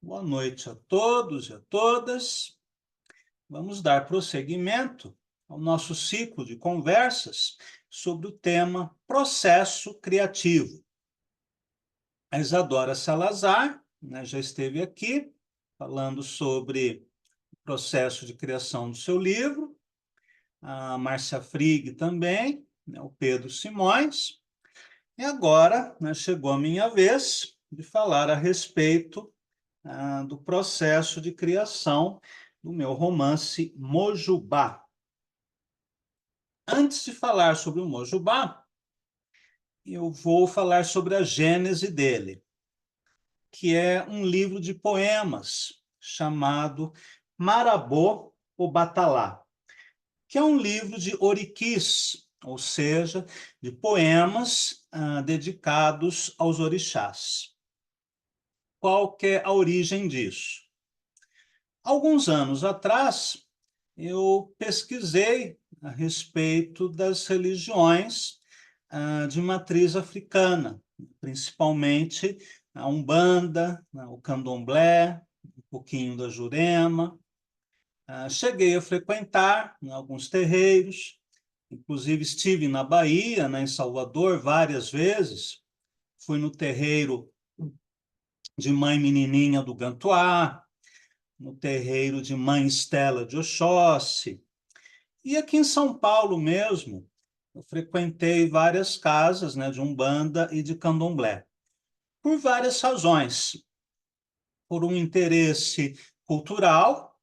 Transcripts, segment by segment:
Boa noite a todos e a todas. Vamos dar prosseguimento ao nosso ciclo de conversas sobre o tema processo criativo. A Isadora Salazar, já esteve aqui falando sobre o processo de criação do seu livro, a Márcia Frigg também, o Pedro Simões, e agora chegou a minha vez de falar a respeito do processo de criação do meu romance Mojubá. Antes de falar sobre o Mojubá, eu vou falar sobre a gênese dele, que é um livro de poemas chamado Marabô, o Batalá, que é um livro de oriquis, ou seja, de poemas dedicados aos orixás. Qual que é a origem disso? Alguns anos atrás, eu pesquisei a respeito das religiões de matriz africana, principalmente a Umbanda, o Candomblé, um pouquinho da Jurema. Cheguei a frequentar alguns terreiros, inclusive estive na Bahia, em Salvador, várias vezes. Fui no terreiro de Mãe Menininha do Gantuá, no terreiro de Mãe Estela de Oxóssi. E aqui em São Paulo mesmo, eu frequentei várias casas de Umbanda e de Candomblé, por várias razões. Por um interesse cultural,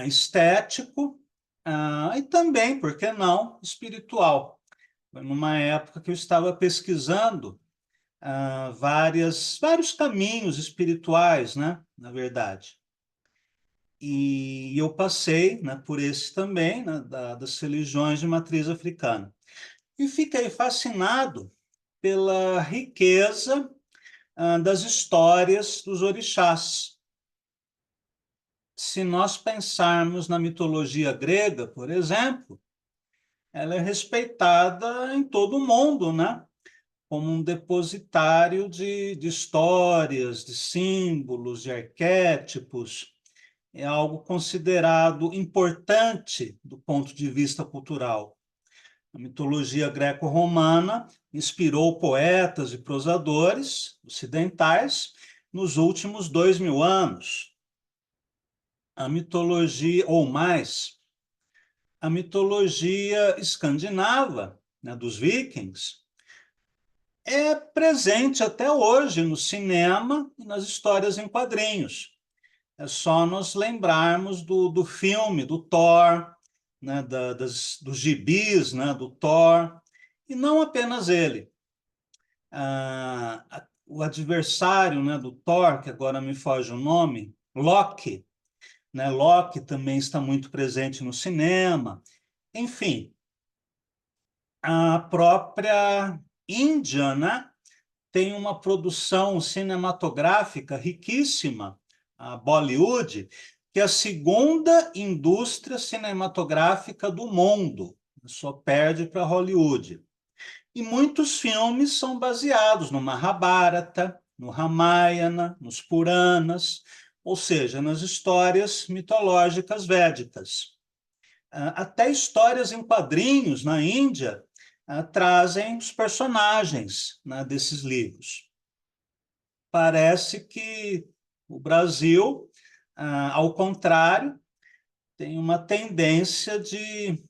estético, e também, por que não, espiritual. Foi numa época que eu estava pesquisando vários caminhos espirituais, na verdade. E eu passei por esse também, das religiões de matriz africana. E fiquei fascinado pela riqueza das histórias dos orixás. Se nós pensarmos na mitologia grega, por exemplo, ela é respeitada em todo o mundo, como um depositário de histórias, de símbolos, de arquétipos. É algo considerado importante do ponto de vista cultural. A mitologia greco-romana inspirou poetas e prosadores ocidentais nos últimos 2000 anos. A mitologia, ou mais, a mitologia escandinava, dos vikings, é presente até hoje no cinema e nas histórias em quadrinhos. É só nós lembrarmos do filme, do Thor, dos gibis, do Thor, e não apenas ele. O adversário do Thor, que agora me foge o nome, Loki. Loki também está muito presente no cinema. Enfim, a própria Índia, tem uma produção cinematográfica riquíssima, a Bollywood, que é a segunda indústria cinematográfica do mundo, só perde para Hollywood. E muitos filmes são baseados no Mahabharata, no Ramayana, nos Puranas, ou seja, nas histórias mitológicas védicas. Até histórias em quadrinhos na Índia trazem os personagens desses livros. Parece que o Brasil, ao contrário, tem uma tendência de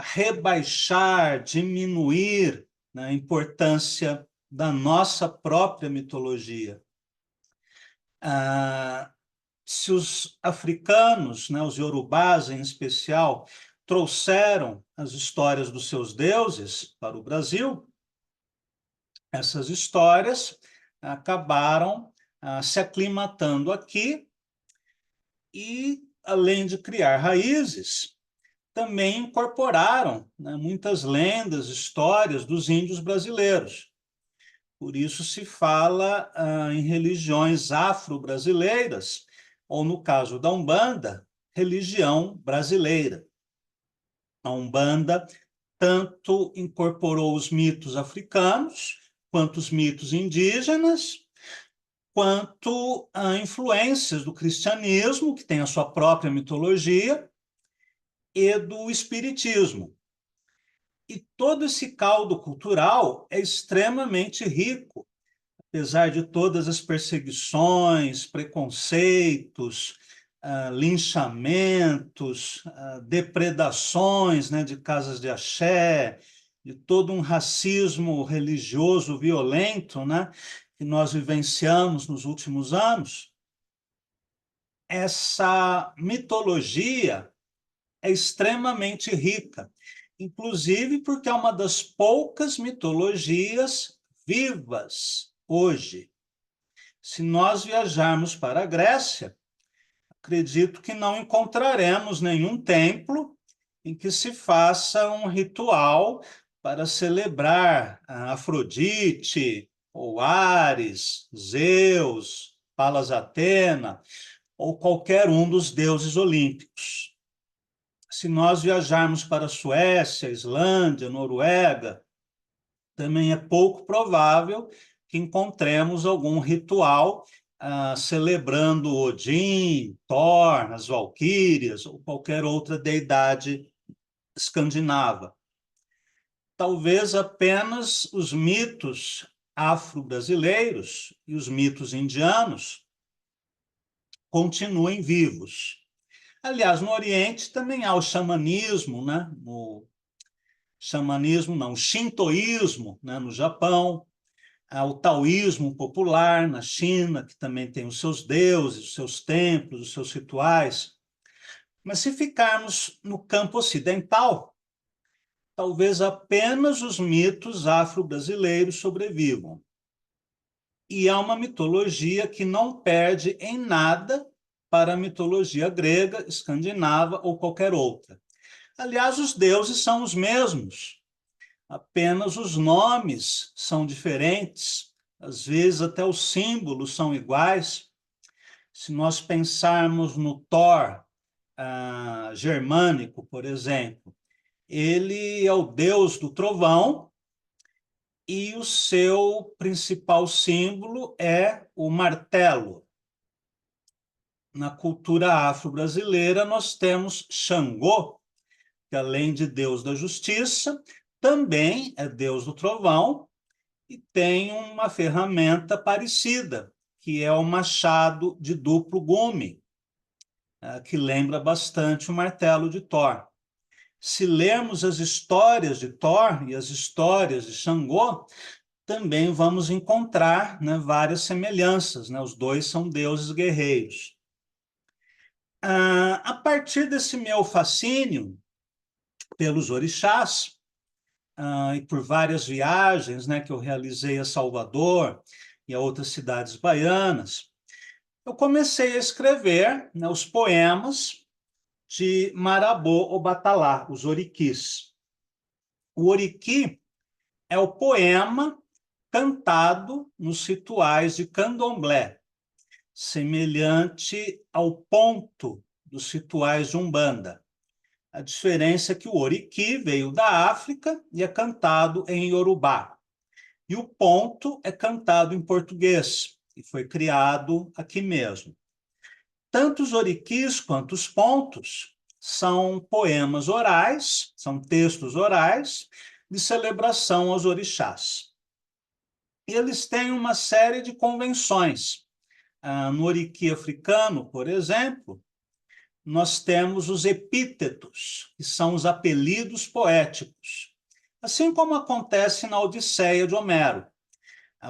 rebaixar, diminuir a importância da nossa própria mitologia. Se os africanos, os iorubás em especial, trouxeram as histórias dos seus deuses para o Brasil, essas histórias acabaram se aclimatando aqui e, além de criar raízes, também incorporaram muitas lendas, histórias dos índios brasileiros. Por isso se fala em religiões afro-brasileiras, ou, no caso da Umbanda, religião brasileira. A Umbanda tanto incorporou os mitos africanos, quanto os mitos indígenas, quanto a influências do cristianismo, que tem a sua própria mitologia, e do espiritismo. E todo esse caldo cultural é extremamente rico, apesar de todas as perseguições, preconceitos, linchamentos, depredações, né, de casas de axé, de todo um racismo religioso violento, né, que nós vivenciamos nos últimos anos. Essa mitologia é extremamente rica, inclusive porque é uma das poucas mitologias vivas hoje. Se nós viajarmos para a Grécia, acredito que não encontraremos nenhum templo em que se faça um ritual para celebrar a Afrodite, ou Ares, Zeus, Palas Atena, ou qualquer um dos deuses olímpicos. Se nós viajarmos para a Suécia, Islândia, Noruega, também é pouco provável que encontremos algum ritual celebrando Odin, Thor, as Valquírias ou qualquer outra deidade escandinava. Talvez apenas os mitos afro-brasileiros e os mitos indianos continuem vivos. Aliás, no Oriente também há o xamanismo, né? O shintoísmo, né? No Japão, há o taoísmo popular na China, que também tem os seus deuses, os seus templos, os seus rituais. Mas se ficarmos no campo ocidental, talvez apenas os mitos afro-brasileiros sobrevivam. E há uma mitologia que não perde em nada para a mitologia grega, escandinava ou qualquer outra. Aliás, os deuses são os mesmos, apenas os nomes são diferentes, às vezes até os símbolos são iguais. Se nós pensarmos no Thor germânico, por exemplo, ele é o deus do trovão e o seu principal símbolo é o martelo. Na cultura afro-brasileira, nós temos Xangô, que além de deus da justiça, também é deus do trovão e tem uma ferramenta parecida, que é o machado de duplo gume, que lembra bastante o martelo de Thor. Se lermos as histórias de Thor e as histórias de Xangô, também vamos encontrar, né, várias semelhanças, né? Os dois são deuses guerreiros. A partir desse meu fascínio pelos orixás, e por várias viagens, né, que eu realizei a Salvador e a outras cidades baianas, eu comecei a escrever, né, os poemas de Marabô Obatalá, os oriquis. O oriqui é o poema cantado nos rituais de candomblé, semelhante ao ponto dos rituais de Umbanda. A diferença é que o oriqui veio da África e é cantado em Iorubá. E o ponto é cantado em português, e foi criado aqui mesmo. Tanto os oriquis quanto os pontos são poemas orais, são textos orais de celebração aos orixás. E eles têm uma série de convenções. No oriqui africano, por exemplo, nós temos os epítetos, que são os apelidos poéticos. Assim como acontece na Odisseia de Homero.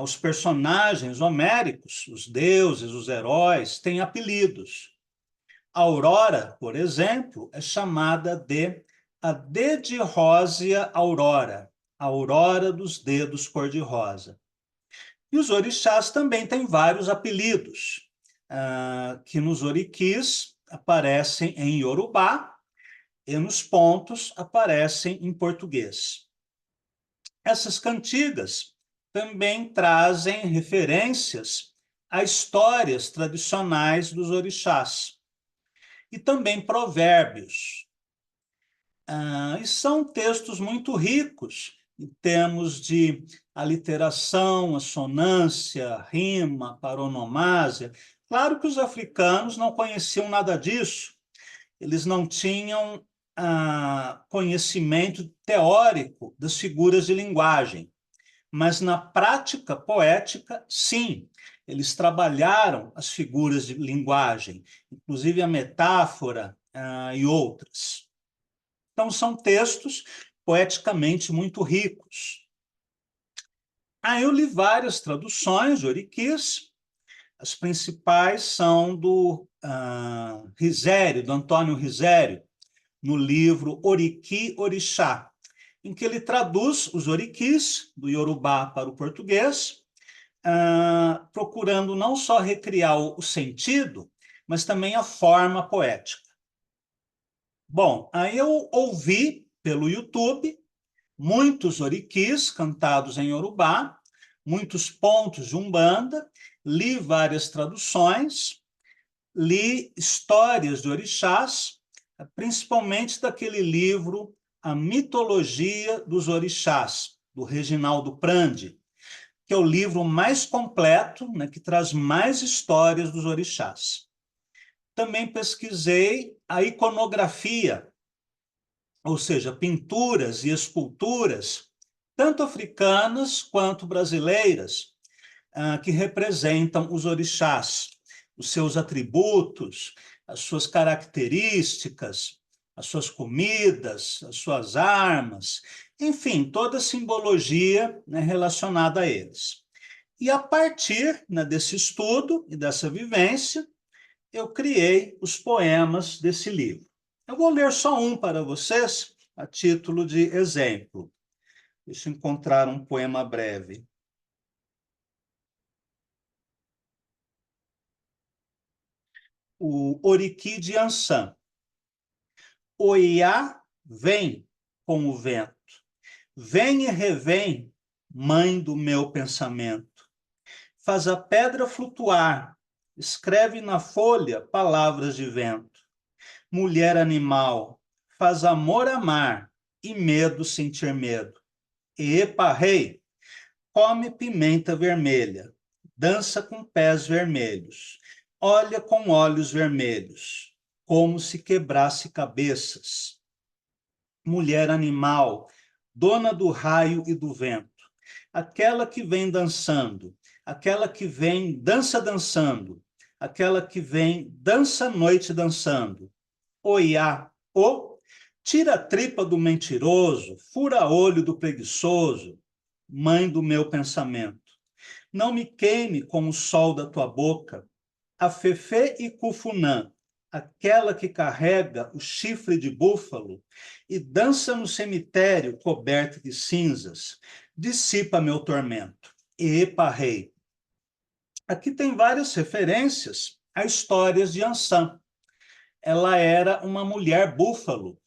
Os personagens homéricos, os deuses, os heróis, têm apelidos. A Aurora, por exemplo, é chamada de a Dedirósia Aurora, a aurora dos dedos cor-de-rosa. E os orixás também têm vários apelidos, que nos oriquis aparecem em Iorubá e nos pontos aparecem em português. Essas cantigas também trazem referências a histórias tradicionais dos orixás e também provérbios. E são textos muito ricos em termos de aliteração, assonância, rima, paronomásia. Claro que os africanos não conheciam nada disso, eles não tinham conhecimento teórico das figuras de linguagem, mas na prática poética, sim, eles trabalharam as figuras de linguagem, inclusive a metáfora e outras. Então, são textos poeticamente muito ricos. Aí eu li várias traduções de Oriquis, as principais são do Risério, do Antônio Risério, no livro Oriqui Orixá, em que ele traduz os oriquis do Yorubá para o português, procurando não só recriar o sentido, mas também a forma poética. Bom, aí eu ouvi pelo YouTube muitos oriquis cantados em Yorubá, muitos pontos de Umbanda, li várias traduções, li histórias de orixás, principalmente daquele livro A Mitologia dos Orixás, do Reginaldo Prandi, que é o livro mais completo, né, que traz mais histórias dos orixás. Também pesquisei a iconografia, ou seja, pinturas e esculturas, tanto africanas quanto brasileiras, que representam os orixás, os seus atributos, as suas características, as suas comidas, as suas armas, enfim, toda a simbologia, né, relacionada a eles. E a partir, né, desse estudo e dessa vivência, eu criei os poemas desse livro. Eu vou ler só um para vocês, a título de exemplo. Deixa eu encontrar um poema breve. O Oriqui de Ançã. Oiá vem com o vento, vem e revém, mãe do meu pensamento. Faz a pedra flutuar, escreve na folha palavras de vento. Mulher animal, faz amor amar e medo sentir medo. Epa, rei, come pimenta vermelha, dança com pés vermelhos, olha com olhos vermelhos, como se quebrasse cabeças. Mulher animal, dona do raio e do vento, aquela que vem dançando, aquela que vem dança dançando, aquela que vem dança noite dançando. Oiá, tira a tripa do mentiroso, fura olho do preguiçoso, mãe do meu pensamento. Não me queime com o sol da tua boca, a Fefê e Cufunã, aquela que carrega o chifre de búfalo e dança no cemitério coberta de cinzas, dissipa meu tormento. Epa, rei. Aqui tem várias referências a histórias de Ançã. Ela era uma mulher búfalo.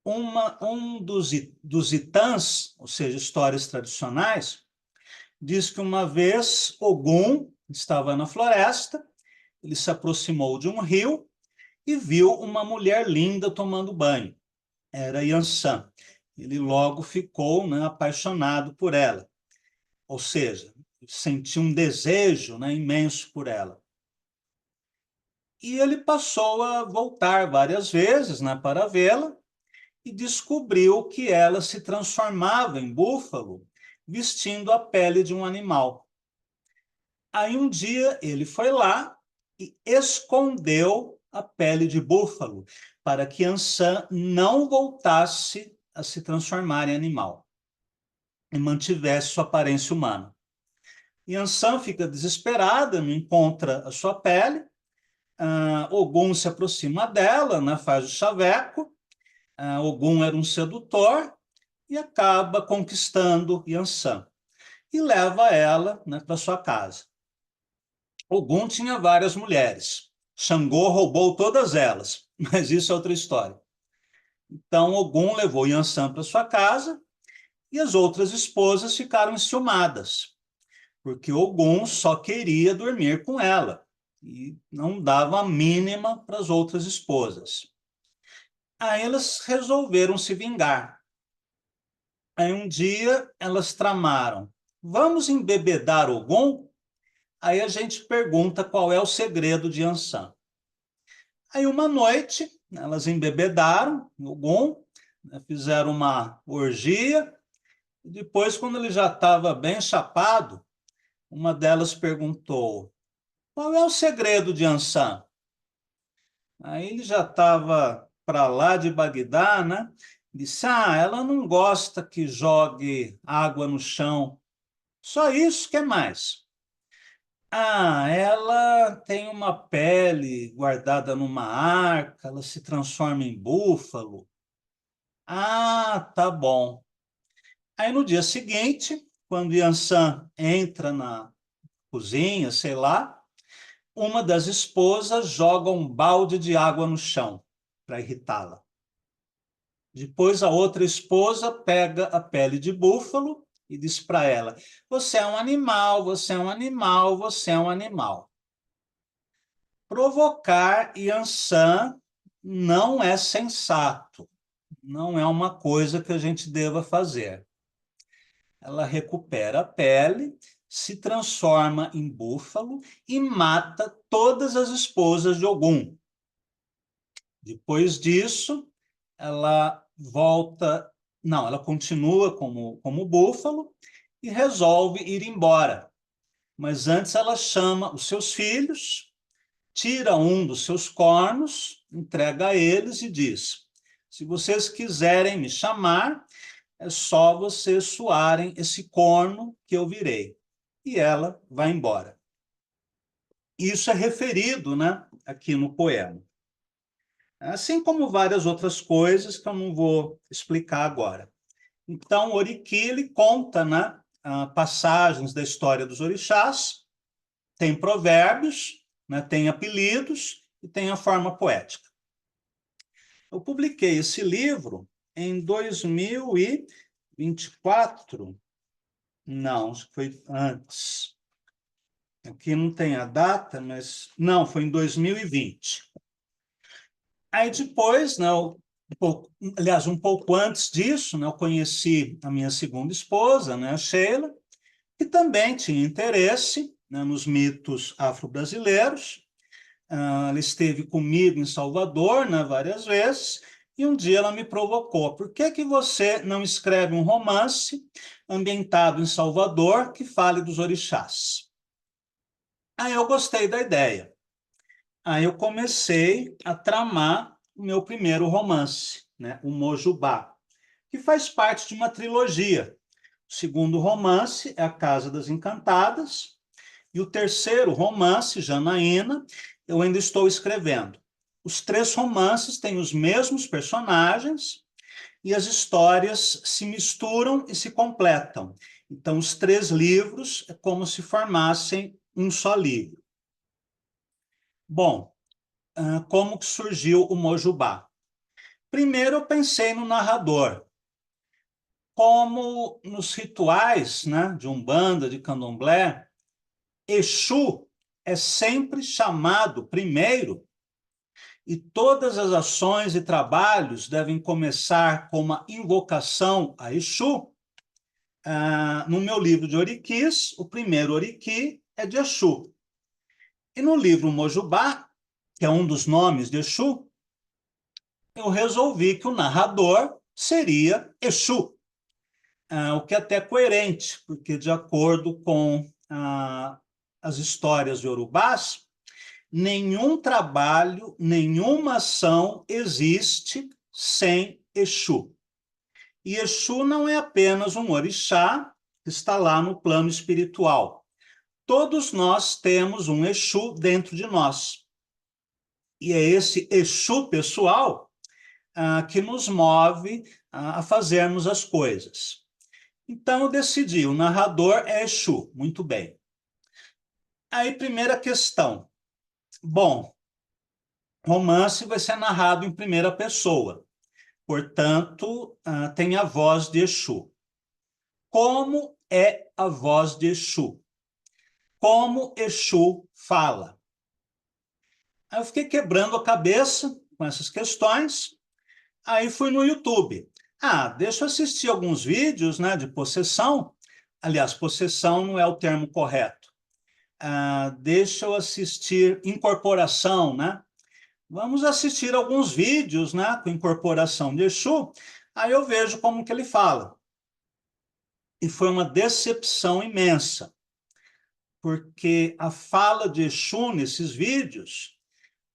Um dos itãs, ou seja, histórias tradicionais, diz que uma vez Ogum estava na floresta, ele se aproximou de um rio e viu uma mulher linda tomando banho. Era Yansan. Ele logo ficou, né, apaixonado por ela. Ou seja, sentiu um desejo, né, imenso por ela. E ele passou a voltar várias vezes, né, para vê-la e descobriu que ela se transformava em búfalo vestindo a pele de um animal. Aí um dia ele foi lá e escondeu a pele de búfalo para que Ansan não voltasse a se transformar em animal e mantivesse sua aparência humana. E Ansan fica desesperada, não encontra a sua pele. Ogum se aproxima dela, né, faz o chaveco. Ogum era um sedutor e acaba conquistando Yansan e leva ela, né, para sua casa. Ogum tinha várias mulheres. Xangô roubou todas elas, mas isso é outra história. Então, Ogum levou Yansan para sua casa e as outras esposas ficaram enciumadas, porque Ogum só queria dormir com ela e não dava a mínima para as outras esposas. Aí elas resolveram se vingar. Aí um dia elas tramaram, vamos embebedar Ogum? Aí a gente pergunta qual é o segredo de Ansan. Aí uma noite elas embebedaram Ogum, né, fizeram uma orgia, e depois, quando ele já estava bem chapado, uma delas perguntou, qual é o segredo de Ansan? Aí ele já estava para lá de Bagdá, né? Disse, ela não gosta que jogue água no chão. Só isso, que mais? Ela tem uma pele guardada numa arca, ela se transforma em búfalo. Tá bom. Aí no dia seguinte, quando Yansan entra na cozinha, sei lá, uma das esposas joga um balde de água no chão para irritá-la. Depois a outra esposa pega a pele de búfalo e diz para ela: você é um animal, você é um animal, você é um animal. Provocar Yansan não é sensato, não é uma coisa que a gente deva fazer. Ela recupera a pele, se transforma em búfalo e mata todas as esposas de Ogum. Depois disso, ela volta, não, ela continua como búfalo e resolve ir embora. Mas antes ela chama os seus filhos, tira um dos seus cornos, entrega a eles e diz: se vocês quiserem me chamar, é só vocês suarem esse corno que eu virei. E ela vai embora. Isso é referido, né, aqui no poema. Assim como várias outras coisas que eu não vou explicar agora. Então, Orikili conta, né, passagens da história dos orixás, tem provérbios, né, tem apelidos e tem a forma poética. Eu publiquei esse livro em 2024, não, acho que foi antes. Aqui não tem a data, mas não, foi em 2020. Aí depois, né, aliás, um pouco antes disso, né, eu conheci a minha segunda esposa, né, a Sheila, que também tinha interesse, né, nos mitos afro-brasileiros. Ela esteve comigo em Salvador, né, várias vezes, e um dia ela me provocou: por que que você não escreve um romance ambientado em Salvador que fale dos orixás? Aí eu gostei da ideia. Aí eu comecei a tramar o meu primeiro romance, né, o Mojubá, que faz parte de uma trilogia. O segundo romance é A Casa das Encantadas, e o terceiro romance, Janaína, eu ainda estou escrevendo. Os três romances têm os mesmos personagens e as histórias se misturam e se completam. Então, os três livros é como se formassem um só livro. Bom, como que surgiu o Mojubá? Primeiro eu pensei no narrador. Como nos rituais, né, de Umbanda, de Candomblé, Exu é sempre chamado primeiro e todas as ações e trabalhos devem começar com uma invocação a Exu. No meu livro de Oriquis, o primeiro Oriqui é de Exu. E no livro Mojubá, que é um dos nomes de Exu, eu resolvi que o narrador seria Exu, o que é até coerente, porque, de acordo com as histórias iorubás, nenhum trabalho, nenhuma ação existe sem Exu. E Exu não é apenas um orixá que está lá no plano espiritual. Todos nós temos um Exu dentro de nós. E é esse Exu pessoal que nos move a fazermos as coisas. Então eu decidi, o narrador é Exu, muito bem. Aí, primeira questão. Bom, romance vai ser narrado em primeira pessoa, portanto, tem a voz de Exu. Como é a voz de Exu? Como Exu fala? Aí eu fiquei quebrando a cabeça com essas questões, aí fui no YouTube. Deixa eu assistir alguns vídeos, né, de possessão. Aliás, possessão não é o termo correto. Deixa eu assistir incorporação, né? Vamos assistir alguns vídeos, né, com incorporação de Exu, aí eu vejo como que ele fala. E foi uma decepção imensa, porque a fala de Exu nesses vídeos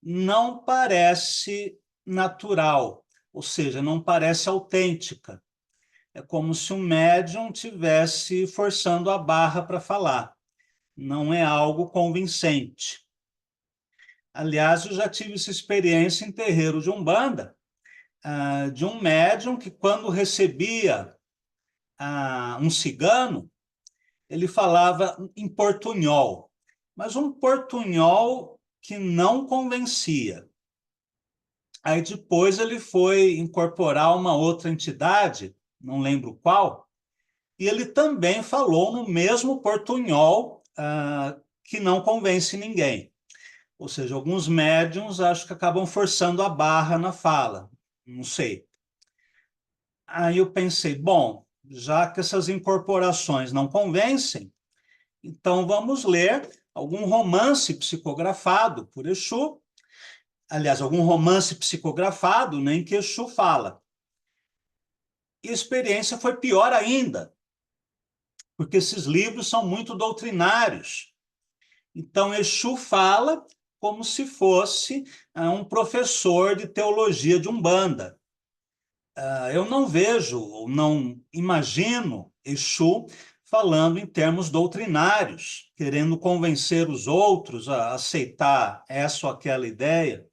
não parece natural, ou seja, não parece autêntica. É como se um médium tivesse forçando a barra para falar. Não é algo convincente. Aliás, eu já tive essa experiência em terreiro de Umbanda, de um médium que, quando recebia um cigano, ele falava em portunhol, mas um portunhol que não convencia. Aí depois ele foi incorporar uma outra entidade, não lembro qual, e ele também falou no mesmo portunhol que não convence ninguém. Ou seja, alguns médiums acho que acabam forçando a barra na fala, não sei. Aí eu pensei, bom, já que essas incorporações não convencem, então vamos ler algum romance psicografado por Exu, aliás, algum romance psicografado, né, em que Exu fala. E a experiência foi pior ainda, porque esses livros são muito doutrinários. Então, Exu fala como se fosse um professor de teologia de Umbanda. Eu não vejo, ou não imagino Exu falando em termos doutrinários, querendo convencer os outros a aceitar essa ou aquela ideia.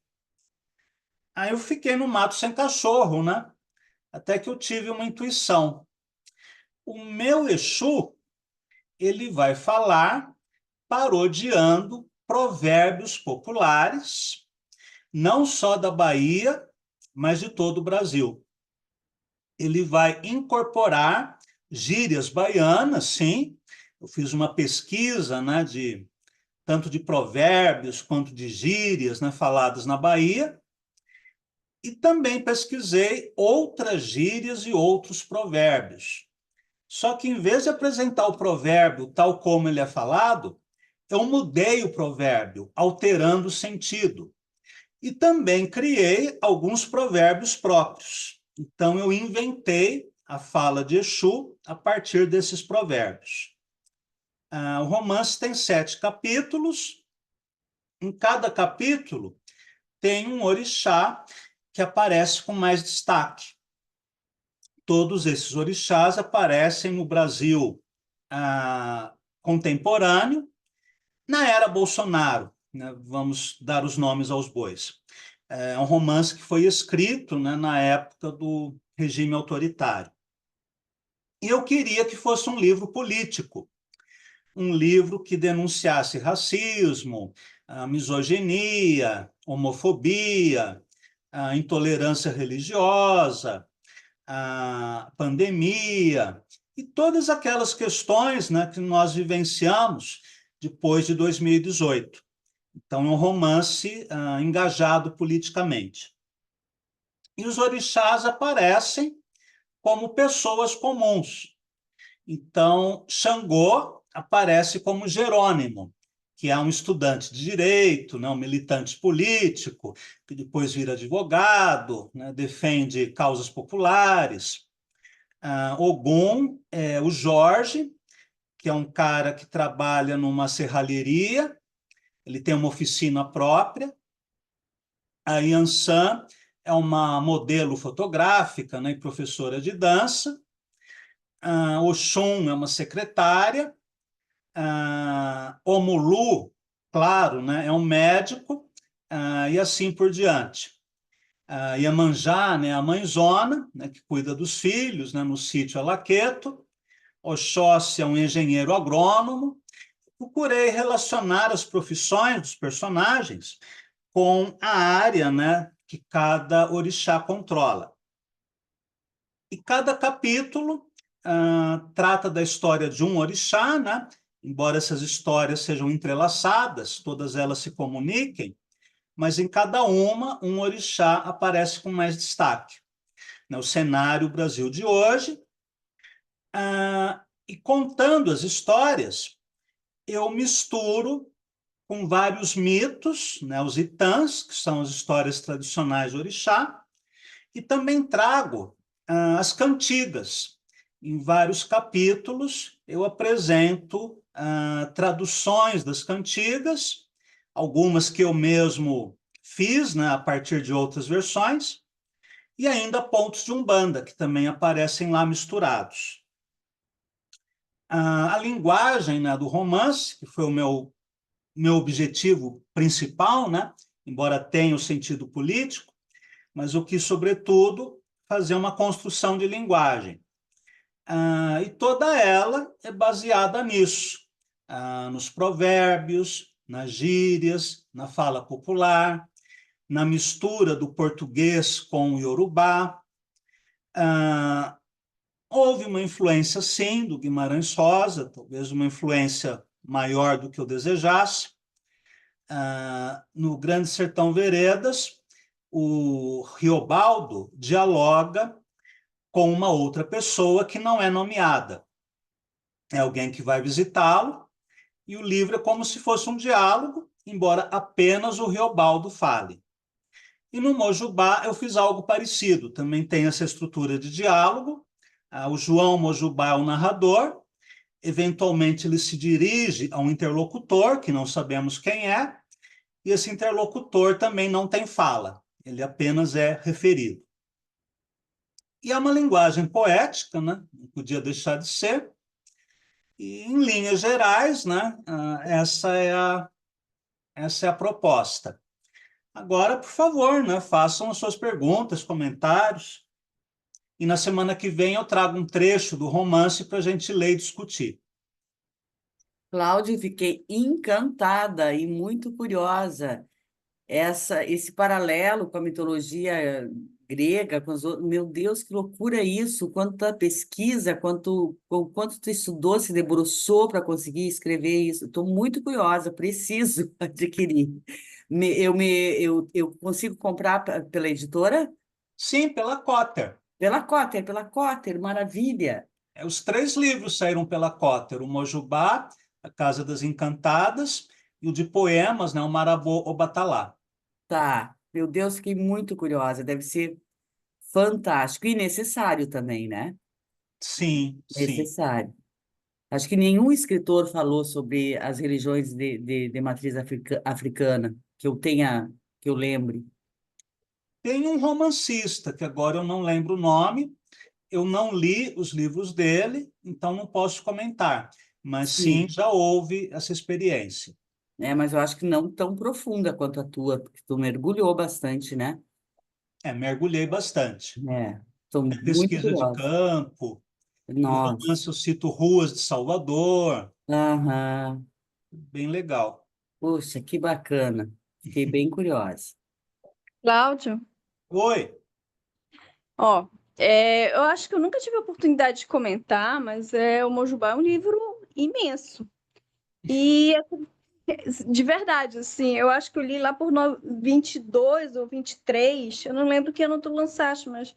Aí eu fiquei no mato sem cachorro, né? Até que eu tive uma intuição. O meu Exu, ele vai falar parodiando provérbios populares, não só da Bahia, mas de todo o Brasil. Ele vai incorporar gírias baianas, sim. Eu fiz uma pesquisa, né, tanto de provérbios quanto de gírias, né, faladas na Bahia, e também pesquisei outras gírias e outros provérbios. Só que, em vez de apresentar o provérbio tal como ele é falado, eu mudei o provérbio, alterando o sentido. E também criei alguns provérbios próprios. Então, eu inventei a fala de Exu a partir desses provérbios. O romance tem 7 capítulos. Em cada capítulo tem um orixá que aparece com mais destaque. Todos esses orixás aparecem no Brasil contemporâneo, na era Bolsonaro, né? Vamos dar os nomes aos bois. É um romance que foi escrito, né, na época do regime autoritário. E eu queria que fosse um livro político, um livro que denunciasse racismo, misoginia, homofobia, intolerância religiosa, a pandemia e todas aquelas questões, né, que nós vivenciamos depois de 2018. Então, é um romance engajado politicamente. E os orixás aparecem como pessoas comuns. Então, Xangô aparece como Jerônimo, que é um estudante de direito, né, um militante político, que depois vira advogado, né, defende causas populares. Ogum é o Jorge, que é um cara que trabalha numa serralheria, ele tem uma oficina própria. A Yansan é uma modelo fotográfica, né, e professora de dança. Oxum é uma secretária. Omulu, claro, né, é um médico, e assim por diante. Iemanjá, né, a mãezona, né, que cuida dos filhos, né, no sítio Alaqueto. Oxóssi é um engenheiro agrônomo. Procurei relacionar as profissões dos personagens com a área, né, que cada orixá controla. E cada capítulo trata da história de um orixá, né? Embora essas histórias sejam entrelaçadas, todas elas se comuniquem, mas em cada uma, um orixá aparece com mais destaque. né, o cenário Brasil de hoje, e contando as histórias, eu misturo com vários mitos, né, os itãs, que são as histórias tradicionais do orixá, e também trago as cantigas. Em vários capítulos, eu apresento traduções das cantigas, algumas que eu mesmo fiz, né, a partir de outras versões, e ainda pontos de Umbanda, que também aparecem lá misturados. A linguagem, né, do romance, que foi o meu objetivo principal, né, embora tenha o sentido político, mas eu quis, sobretudo, fazer uma construção de linguagem. E toda ela é baseada nisso, nos provérbios, nas gírias, na fala popular, na mistura do português com o iorubá. Houve uma influência, sim, do Guimarães Rosa, talvez uma influência maior do que eu desejasse. No Grande Sertão Veredas, o Riobaldo dialoga com uma outra pessoa que não é nomeada. É alguém que vai visitá-lo, e o livro é como se fosse um diálogo, embora apenas o Riobaldo fale. E no Mojubá eu fiz algo parecido, também tem essa estrutura de diálogo. O João Mojubá é o narrador, eventualmente ele se dirige a um interlocutor, que não sabemos quem é, e esse interlocutor também não tem fala, ele apenas é referido. E é uma linguagem poética, né? Não podia deixar de ser. E, em linhas gerais, né? Essa é a proposta. Agora, por favor, né? Façam as suas perguntas, comentários. E na semana que vem eu trago um trecho do romance para a gente ler e discutir. Cláudia, fiquei encantada e muito curiosa. Esse paralelo com a mitologia grega, meu Deus, que loucura isso! Quanta pesquisa, quanto tu estudou, se debruçou para conseguir escrever isso. Estou muito curiosa, preciso adquirir. Eu consigo comprar pela editora? Sim, pela Cotter. Pela Cotter, maravilha. Os 3 livros saíram pela Cotter: o Mojubá, a Casa das Encantadas, e o de poemas, né? O Marabô Obatalá. Tá, meu Deus, fiquei muito curiosa. Deve ser fantástico e necessário também, né? Sim, sim. Necessário. Acho que nenhum escritor falou sobre as religiões de matriz africana, que eu lembre. Tem um romancista, que agora eu não lembro o nome, eu não li os livros dele, então não posso comentar, mas sim, Sim. já houve essa experiência. Mas eu acho que não tão profunda quanto a tua, porque tu mergulhou bastante, né? Mergulhei bastante. Estou É muito pesquisa de curiosa. campo, no Nossa, romance eu cito ruas de Salvador, aham. bem legal. Puxa, que bacana. Fiquei bem curiosa. Cláudio, Oi, ó, eu acho que eu nunca tive a oportunidade de comentar, mas o Mojubá é um livro imenso. E, de verdade, assim, eu acho que eu li lá por 22 ou 23, eu não lembro que ano tu lançaste, mas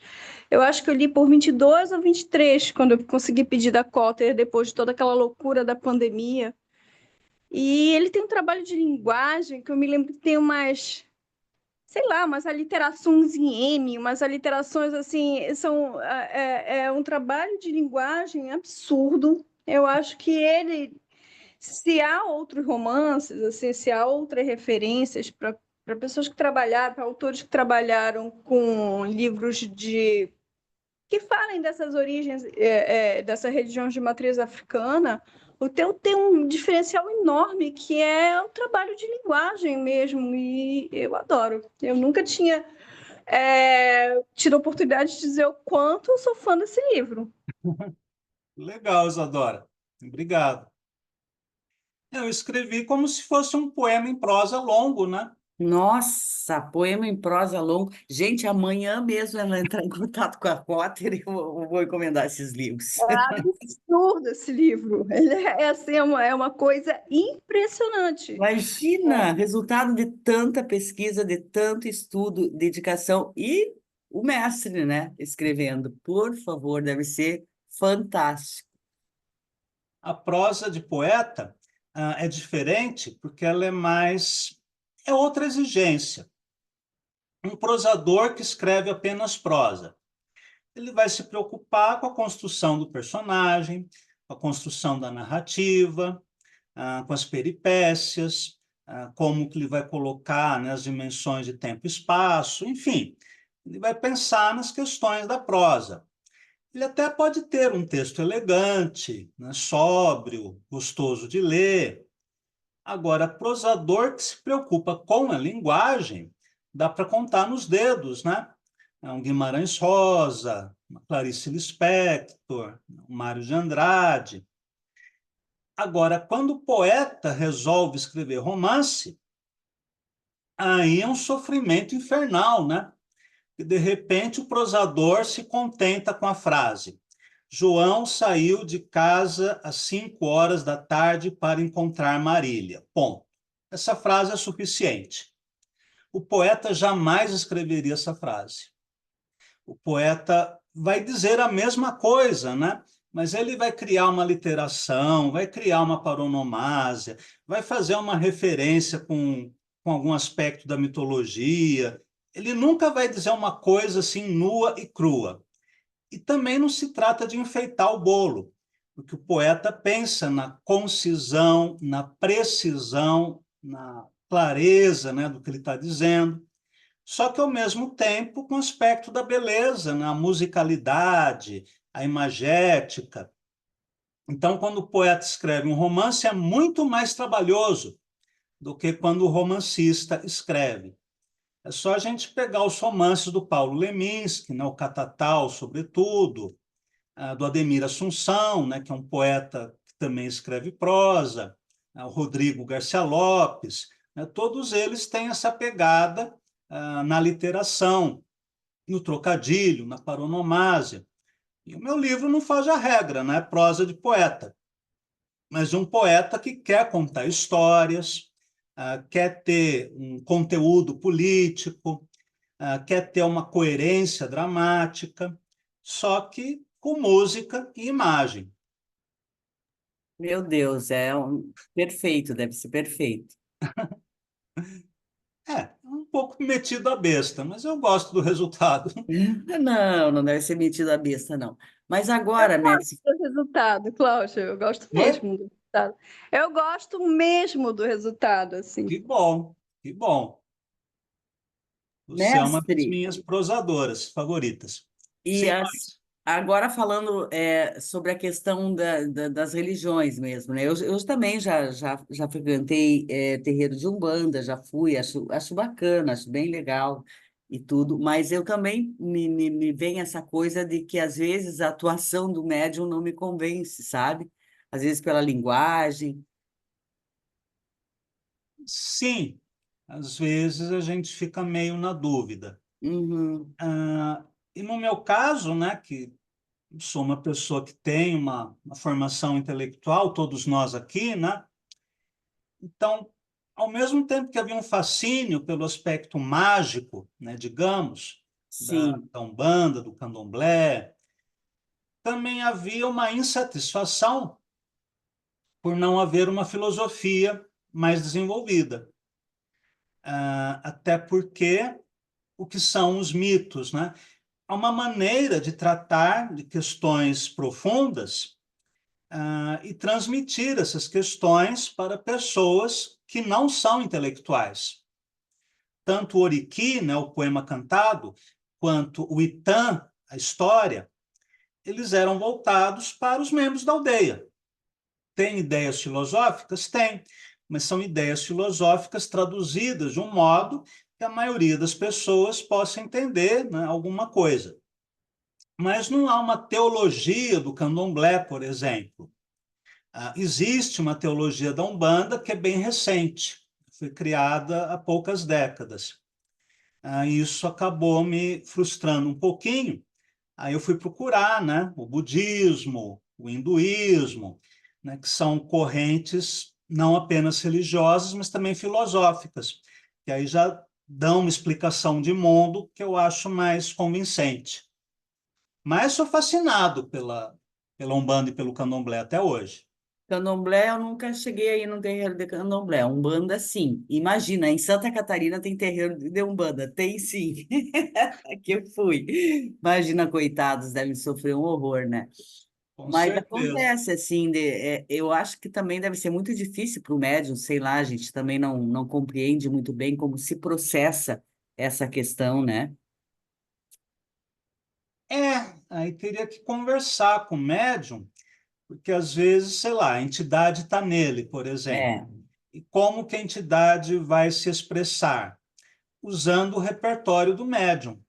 eu acho que eu li por 22 ou 23, quando eu consegui pedir da Cotter, depois de toda aquela loucura da pandemia. E ele tem um trabalho de linguagem que eu me lembro que tem umas, sei lá, umas aliterações em M, umas aliterações assim, é um trabalho de linguagem absurdo. Eu acho que ele, se há outros romances, assim, se há outras referências para pessoas que trabalharam, para autores que trabalharam com livros de que falem dessas origens, dessas religiões de matriz africana, o teu tem um diferencial enorme, que é o trabalho de linguagem mesmo, e eu adoro. Eu nunca tinha tido a oportunidade de dizer o quanto eu sou fã desse livro. legal, Isadora. Obrigado. Eu escrevi como se fosse um poema em prosa longo, né? Nossa, poema em prosa longo. Gente, amanhã mesmo ela entrar em contato com a Potter e eu vou encomendar esses livros. Absurdo esse livro. Ele assim, é uma coisa impressionante. Imagina, resultado de tanta pesquisa, de tanto estudo, dedicação e o mestre, né, escrevendo. Por favor, deve ser fantástico. A prosa de poeta é diferente porque ela é mais... é outra exigência. Um prosador que escreve apenas prosa, ele vai se preocupar com a construção do personagem, com a construção da narrativa, com as peripécias, como que ele vai colocar, né, as dimensões de tempo e espaço, enfim, ele vai pensar nas questões da prosa. Ele até pode ter um texto elegante, né, sóbrio, gostoso de ler. Agora, prosador que se preocupa com a linguagem, dá para contar nos dedos, né? É um Guimarães Rosa, uma Clarice Lispector, um Mário de Andrade. Agora, quando o poeta resolve escrever romance, aí é um sofrimento infernal, né? E, de repente, o prosador se contenta com a frase: João saiu de casa às 5 horas da tarde para encontrar Marília. Ponto. Essa frase é suficiente. O poeta jamais escreveria essa frase. O poeta vai dizer a mesma coisa, né? Mas ele vai criar uma literação, vai criar uma paronomásia, vai fazer uma referência com algum aspecto da mitologia. Ele nunca vai dizer uma coisa assim nua e crua. E também não se trata de enfeitar o bolo, porque o poeta pensa na concisão, na precisão, na clareza, né, do que ele está dizendo, só que, ao mesmo tempo, com o aspecto da beleza, né, a musicalidade, a imagética. Então, quando o poeta escreve um romance, é muito mais trabalhoso do que quando o romancista escreve. É só a gente pegar os romances do Paulo Leminski, né, o Catatal, sobretudo, do Ademir Assunção, né, que é um poeta que também escreve prosa, o Rodrigo Garcia Lopes, né, todos eles têm essa pegada na literação, no trocadilho, na paronomásia. E o meu livro não faz a regra, não é prosa de poeta, mas de um poeta que quer contar histórias, quer ter um conteúdo político, quer ter uma coerência dramática, só que com música e imagem. Meu Deus, perfeito, deve ser perfeito. É um pouco metido a besta, mas eu gosto do resultado. Não, não deve ser metido a besta, não. Mas Eu agora, gosto mestre, do resultado, Cláudio, eu gosto Oi? mesmo do resultado. Eu gosto mesmo do resultado, assim. Que bom, que bom. Você é uma das mestre, minhas prosadoras favoritas. e Sim, as- mas agora falando sobre a questão das religiões mesmo, né? Eu também já frequentei terreiro de Umbanda, já fui, acho bacana, acho bem legal e tudo, mas eu também me vem essa coisa de que às vezes a atuação do médium não me convence, sabe? Às vezes pela linguagem. sim, às vezes a gente fica meio na dúvida. Uhum, E no meu caso, né, que sou uma pessoa que tem uma formação intelectual, todos nós aqui, né? Então, ao mesmo tempo que havia um fascínio pelo aspecto mágico, né, digamos, sim. da Umbanda, do Candomblé, também havia uma insatisfação por não haver uma filosofia mais desenvolvida. Até porque o que são os mitos, né? Há uma maneira de tratar de questões profundas e transmitir essas questões para pessoas que não são intelectuais. Tanto o Oriki, né, o poema cantado, quanto o Itan, a história, eles eram voltados para os membros da aldeia. Tem ideias filosóficas? Tem, mas são ideias filosóficas traduzidas de um modo que a maioria das pessoas possa entender, né, alguma coisa. Mas não há uma teologia do candomblé, por exemplo. Existe uma teologia da Umbanda que é bem recente, foi criada há poucas décadas. Isso acabou me frustrando um pouquinho. Aí eu fui procurar, né, o budismo, o hinduísmo, né, que são correntes não apenas religiosas, mas também filosóficas, que aí já dão uma explicação de mundo que eu acho mais convincente. Mas sou fascinado pela Umbanda e pelo Candomblé até hoje. Candomblé, eu nunca cheguei aí no terreiro de Candomblé. Umbanda, sim. Imagina, em Santa Catarina tem terreiro de Umbanda. Tem sim. Que eu fui. Imagina, coitados, devem sofrer um horror, né? Com Mas certeza. acontece, assim, eu acho que também deve ser muito difícil para o médium, sei lá, a gente também não compreende muito bem como se processa essa questão, né? Aí teria que conversar com o médium, porque às vezes, sei lá, a entidade está nele, por exemplo. É, E como que a entidade vai se expressar? Usando o repertório do médium.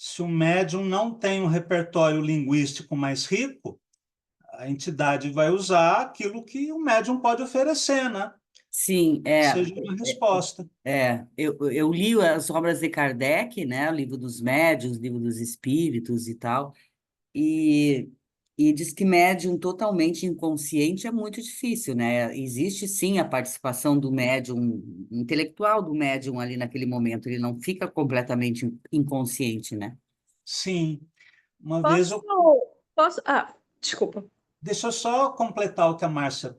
Se o médium não tem um repertório linguístico mais rico, a entidade vai usar aquilo que o médium pode oferecer, né? sim, Que seja uma resposta. eu li as obras de Kardec, né? O livro dos médiuns, o livro dos espíritos e tal. E, e diz que médium totalmente inconsciente é muito difícil, né? Existe sim a participação do médium, intelectual do médium ali naquele momento, ele não fica completamente inconsciente, né? Sim. Uma vez Posso, eu. posso, desculpa. Deixa eu só completar o que a Márcia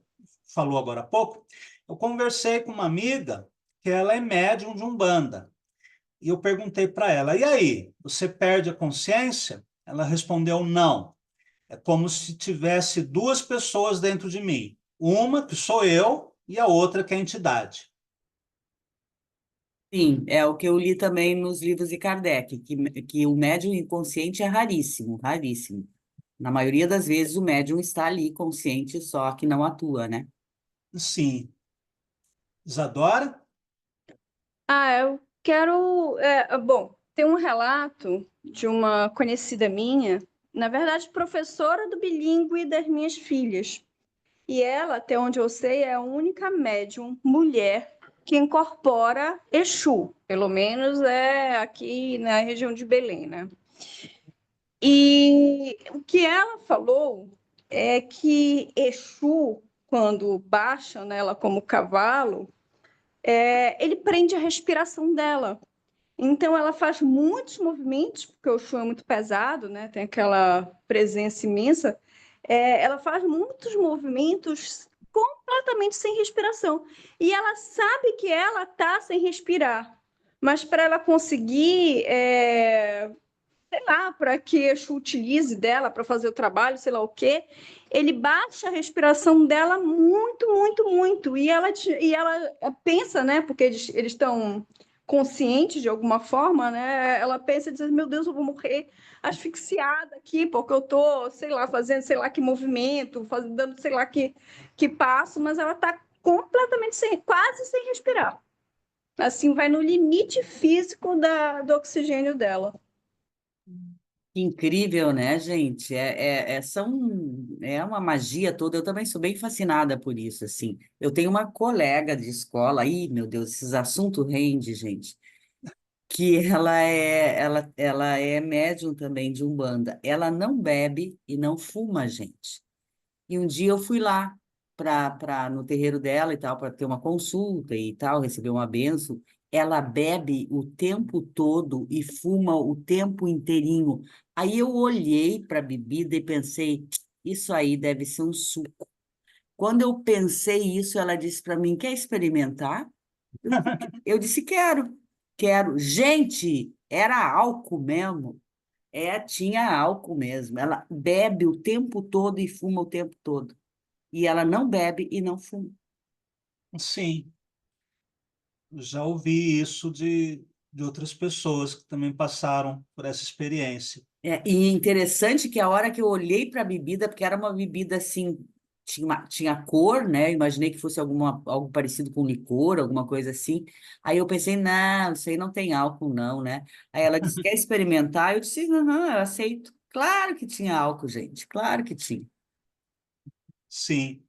falou agora há pouco. Eu conversei com uma amiga que ela é médium de Umbanda. E eu perguntei para ela: e aí, você perde a consciência? Ela respondeu: não. É como se tivesse duas pessoas dentro de mim. Uma, que sou eu, e a outra, que é a entidade. Sim, é o que eu li também nos livros de Kardec, que o médium inconsciente é raríssimo, raríssimo. Na maioria das vezes o médium está ali consciente, só que não atua, né? Sim. Isadora? Eu quero. Bom, tem um relato de uma conhecida minha, na verdade, professora do bilíngue das minhas filhas. E ela, até onde eu sei, é a única médium mulher que incorpora Exu, pelo menos é aqui na região de Belém, né? E o que ela falou é que Exu, quando baixa nela como cavalo, ele prende a respiração dela. Então, ela faz muitos movimentos, porque o Exu é muito pesado, né? Tem aquela presença imensa. Ela faz muitos movimentos completamente sem respiração. E ela sabe que ela está sem respirar. Mas para ela conseguir, sei lá, para que Exu utilize dela para fazer o trabalho, sei lá o quê, ele baixa a respiração dela muito, muito, muito. E ela pensa, né? Porque eles estão conscientes de alguma forma, né? Ela pensa e diz: meu Deus, eu vou morrer asfixiada aqui, porque eu tô, sei lá, fazendo sei lá que movimento, fazendo, dando sei lá que passo, mas ela está completamente sem, quase sem respirar. Assim, vai no limite físico do oxigênio dela. Que incrível, né, gente? É uma magia toda. Eu também sou bem fascinada por isso, assim. Eu tenho uma colega de escola, aí, meu Deus, esses assuntos rendem, gente, que ela é médium também de Umbanda. Ela não bebe e não fuma, gente. E um dia eu fui lá no terreiro dela e tal, para ter uma consulta e tal, receber uma benção. Ela bebe o tempo todo e fuma o tempo inteirinho. Aí eu olhei para a bebida e pensei, isso aí deve ser um suco. Quando eu pensei isso, ela disse para mim, quer experimentar? Eu disse, quero, quero. Gente, era álcool mesmo. Tinha álcool mesmo. Ela bebe o tempo todo e fuma o tempo todo. E ela não bebe e não fuma. Sim. Já ouvi isso de outras pessoas que também passaram por essa experiência. E interessante que a hora que eu olhei para a bebida, porque era uma bebida assim, tinha cor, né? Eu imaginei que fosse algo parecido com licor, alguma coisa assim. Aí eu pensei, não, isso aí não tem álcool, não, né? Aí ela disse, quer experimentar? Eu disse, não, eu aceito. Claro que tinha álcool, gente, claro que tinha. Sim.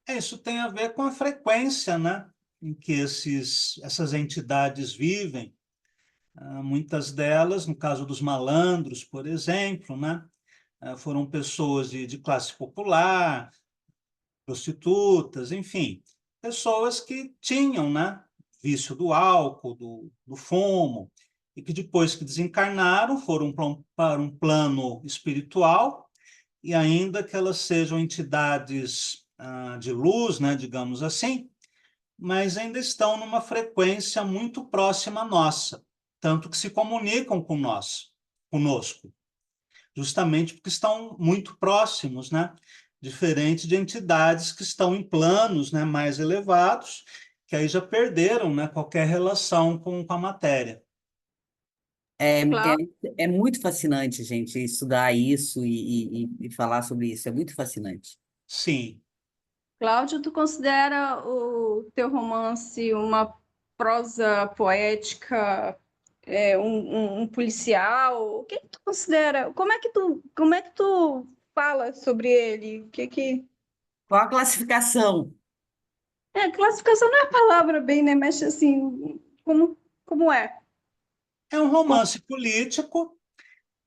Isso tem a ver com a frequência, né, em que essas entidades vivem. Muitas delas, no caso dos malandros, por exemplo, né, foram pessoas de classe popular, prostitutas, enfim, pessoas que tinham, né, vício do álcool, do fumo, e que depois que desencarnaram foram para um plano espiritual, e ainda que elas sejam entidades de luz, né, digamos assim, mas ainda estão numa frequência muito próxima à nossa, tanto que se comunicam conosco, justamente porque estão muito próximos, né? Diferente de entidades que estão em planos, né, mais elevados, que aí já perderam, né, qualquer relação com a matéria. É, Cláudio, é muito fascinante, gente, estudar isso e falar sobre isso. É muito fascinante. Sim. Cláudio, tu considera o teu romance uma prosa poética, um policial? O que que tu considera? Como é que tu fala sobre ele? O que que... Qual a classificação? Classificação não é a palavra bem, né? Mas assim, como é? É um romance político,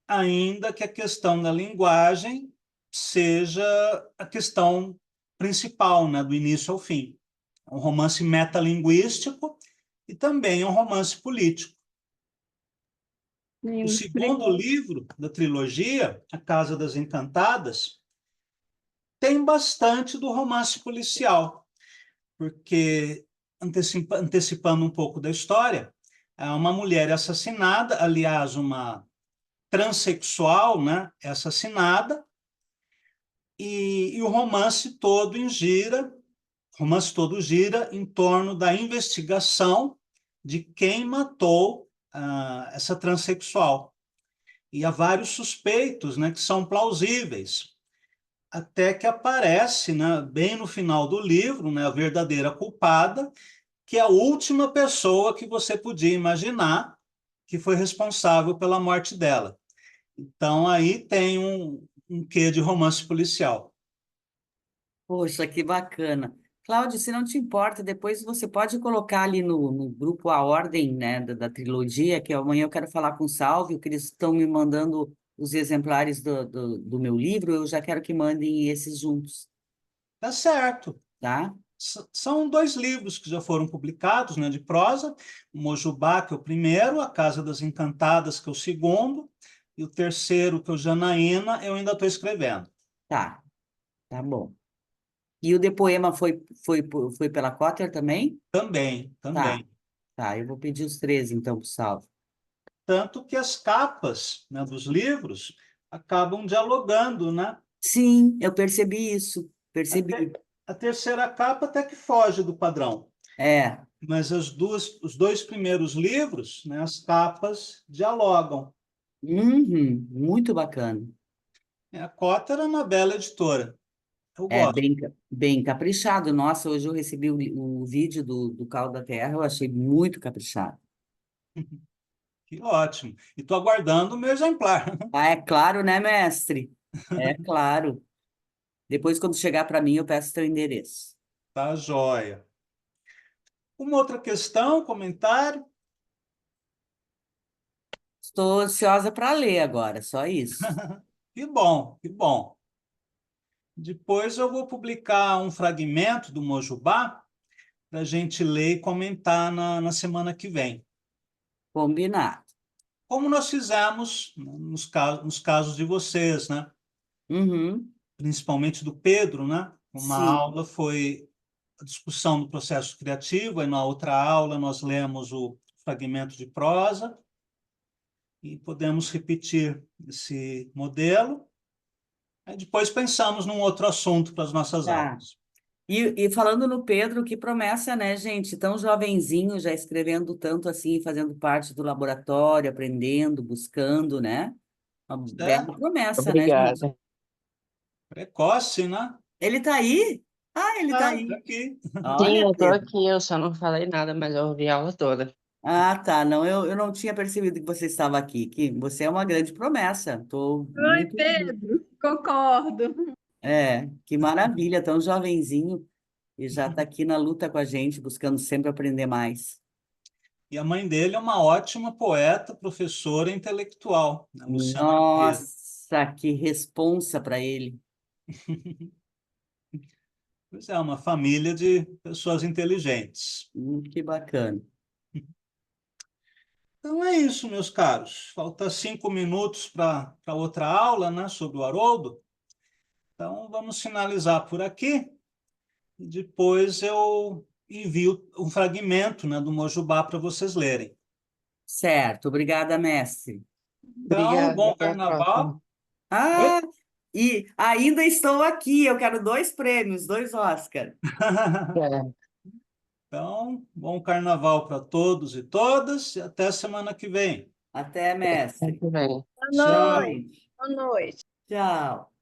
ainda que a questão da linguagem seja a questão principal, né, do início ao fim. É um romance metalinguístico e também é um romance político. O segundo Legal. livro da trilogia, A Casa das Encantadas, tem bastante do romance policial, porque, antecipando um pouco da história, uma mulher é assassinada, aliás, uma transexual, né, é assassinada, e o romance todo gira em torno da investigação de quem matou essa transexual. E há vários suspeitos, né, que são plausíveis, até que aparece, né, bem no final do livro, né, a verdadeira culpada, que é a última pessoa que você podia imaginar que foi responsável pela morte dela. Então, aí tem um quê de romance policial. Poxa, que bacana. Cláudio, se não te importa, depois você pode colocar ali no grupo a ordem, né, da trilogia, que amanhã eu quero falar com o Salvio, que eles estão me mandando os exemplares do meu livro, eu já quero que mandem esses juntos, Tá certo. tá? São 2 livros que já foram publicados, né, de prosa, o Mojubá, que é o primeiro, A Casa das Encantadas, que é o segundo, e o terceiro, que é o Janaína, eu ainda estou escrevendo. Tá, tá bom. E o depoema foi pela Cotter também? Também, Tá, também. tá, eu vou pedir os três então pro Salvio. Tanto que as capas, né, dos livros acabam dialogando, né? Sim, eu percebi isso, Até, percebi. a terceira capa até que foge do padrão, É, mas os 2 primeiros livros, né, as capas dialogam. muito bacana. A Cotter é uma bela editora, eu É gosto. bem caprichado. Nossa, hoje eu recebi o vídeo do Caldo da Terra, eu achei muito caprichado. Que ótimo. E estou aguardando o meu exemplar. Ah, é claro, né, mestre? É claro. Depois, quando chegar para mim, eu peço teu endereço. Tá joia. Uma outra questão, comentário? Estou ansiosa para ler agora, só isso. Que bom, que bom. Depois eu vou publicar um fragmento do Mojubá para a gente ler e comentar na semana que vem. Combinado. Como nós fizemos, né, nos casos de vocês, né? Uhum, Principalmente do Pedro, né? Uma sim. aula foi a discussão do processo criativo, e na outra aula nós lemos o fragmento de prosa, e podemos repetir esse modelo. Aí depois pensamos num outro assunto para as nossas Tá. aulas. E falando no Pedro, que promessa, né, gente? Tão jovenzinho, já escrevendo tanto assim, fazendo parte do laboratório, aprendendo, buscando, né? Uma É bela promessa, né, gente? Obrigada. precoce, né? Ele tá aí? Ah, ele tá Tá aí. aqui. Sim, Olha, eu tô Pedro. aqui, eu só não falei nada, mas eu ouvi a aula toda. Ah, tá. Não, eu não tinha percebido que você estava aqui. Que você é uma grande promessa. Estou Oi, muito. Pedro. Concordo. É, que maravilha, tão jovenzinho e já está aqui na luta com a gente, buscando sempre aprender mais. E a mãe dele é uma ótima poeta, professora e intelectual, né? Luciana Oliveira. Nossa, que responsa para ele. Pois é, uma família de pessoas inteligentes. Que bacana. Então é isso, meus caros. Falta 5 minutos para outra aula, né, sobre o Haroldo. Então vamos finalizar por aqui e depois eu envio um fragmento, né, do Mojubá para vocês lerem. Certo, obrigada, mestre. Então, Obrigada, bom até a próxima. carnaval. Oi? Ah, e ainda estou aqui, eu quero 2 prêmios, 2 Oscar. É, Então, bom carnaval para todos e todas e até semana que vem. Até, mestre. muito bem. Boa Tchau. noite. Boa noite. Tchau.